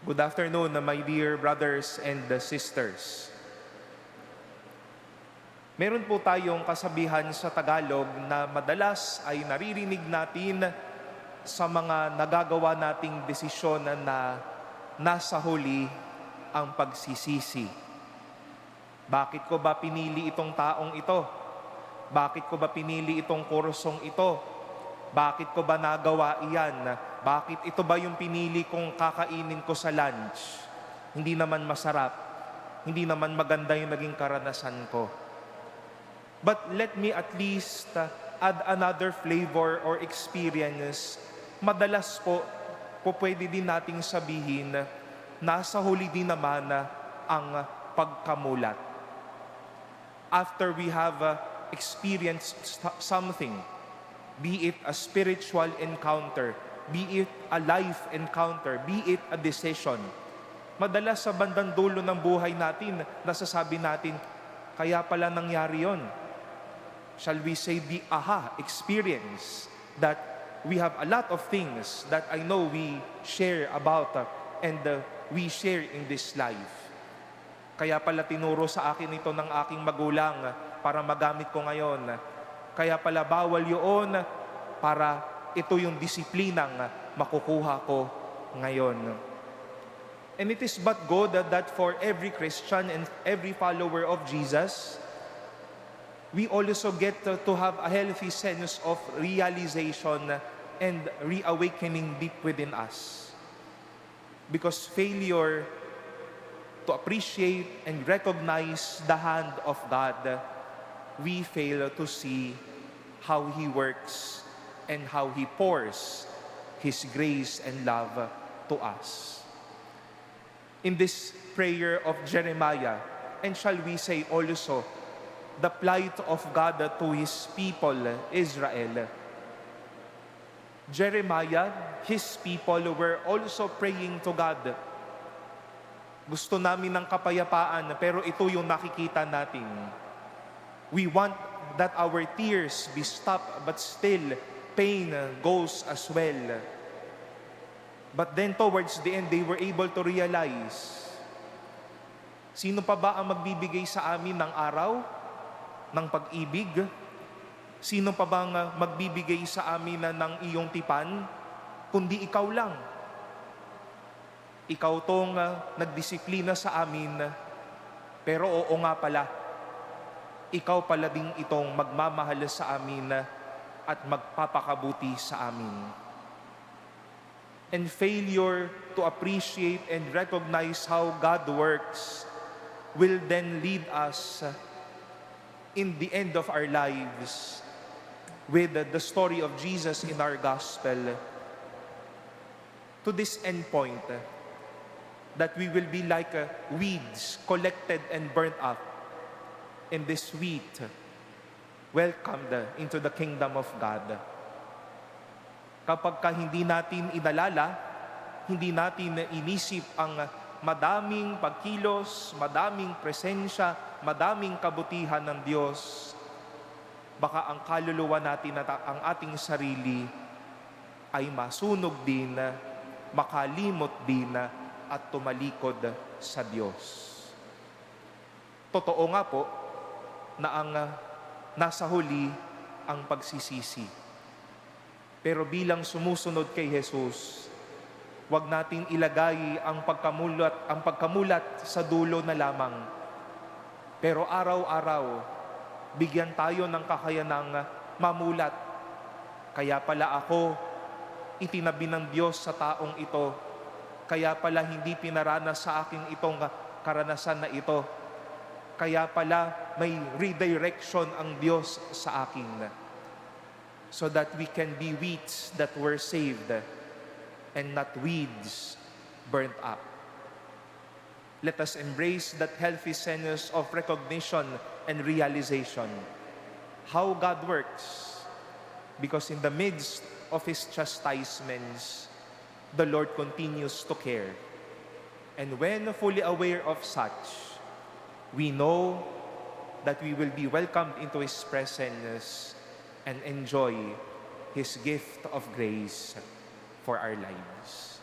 Good afternoon, my dear brothers and sisters. Meron po tayong kasabihan sa Tagalog na madalas ay naririnig natin sa mga nagagawa nating desisyon na nasa huli ang pagsisisi. Bakit ko ba pinili itong taong ito? Bakit ko ba pinili itong kursong ito? Bakit ko ba nagawa iyan? Bakit ito ba yung pinili kong kakainin ko sa lunch? Hindi naman masarap. Hindi naman maganda yung naging karanasan ko. But let me at least add another flavor or experience. Madalas po pwede din nating sabihin, nasa huli din naman ang pagkamulat. After we have experienced something, be it a spiritual encounter, be it a life encounter, be it a decision, madalas sa bandang dulo ng buhay natin, nasasabi natin, kaya pala nangyari yon. Shall we say the aha experience that we have a lot of things that I know we share about and we share in this life. Kaya pala tinuro sa akin ito ng aking magulang para magamit ko ngayon. Kaya pala bawal yun para ito yung disiplinang makukuha ko ngayon. And it is but good that for every Christian and every follower of Jesus, we also get to have a healthy sense of realization and reawakening deep within us. Because failure to appreciate and recognize the hand of God, we fail to see how He works and how He pours His grace and love to us. In this prayer of Jeremiah, and shall we say also, the plight of God to His people, Israel, Jeremiah, his people were also praying to God. Gusto namin ng kapayapaan, pero ito yung nakikita natin. We want that our tears be stopped, but still, pain goes as well. But then towards the end, they were able to realize, sino pa ba ang magbibigay sa amin ng araw, ng pag-ibig? Sino pa bang magbibigay sa amin ng iyong tipan, kundi ikaw lang? Ikaw tong nagdisiplina sa amin, pero oo nga pala, ikaw pala ding itong magmamahal sa amin at magpapakabuti sa amin. And failure to appreciate and recognize how God works will then lead us in the end of our lives with the story of Jesus in our gospel to this end point, that we will be like weeds collected and burnt up, and this wheat welcomed into the kingdom of God. Kapag hindi natin inalala, hindi natin inisip ang madaming pagkilos, madaming presensya, madaming kabutihan ng Diyos, baka ang kaluluwa natin at ang ating sarili ay masunog din, makalimot din, at tumalikod sa Diyos. Totoo nga po na ang nasa huli ang pagsisisi. Pero bilang sumusunod kay Jesus, huwag nating ilagay ang pagkamulat sa dulo na lamang. Pero araw-araw, bigyan tayo ng kakayanang mamulat. Kaya pala ako, itinabi ng Diyos sa taong ito. Kaya pala hindi pinaranas sa akin itong karanasan na ito. Kaya pala may redirection ang Diyos sa akin. So that we can be weeds that were saved and not weeds burnt up. Let us embrace that healthy sense of recognition and realization. How God works. Because in the midst of His chastisements, the Lord continues to care. And when fully aware of such, we know that we will be welcomed into His presence and enjoy His gift of grace for our lives.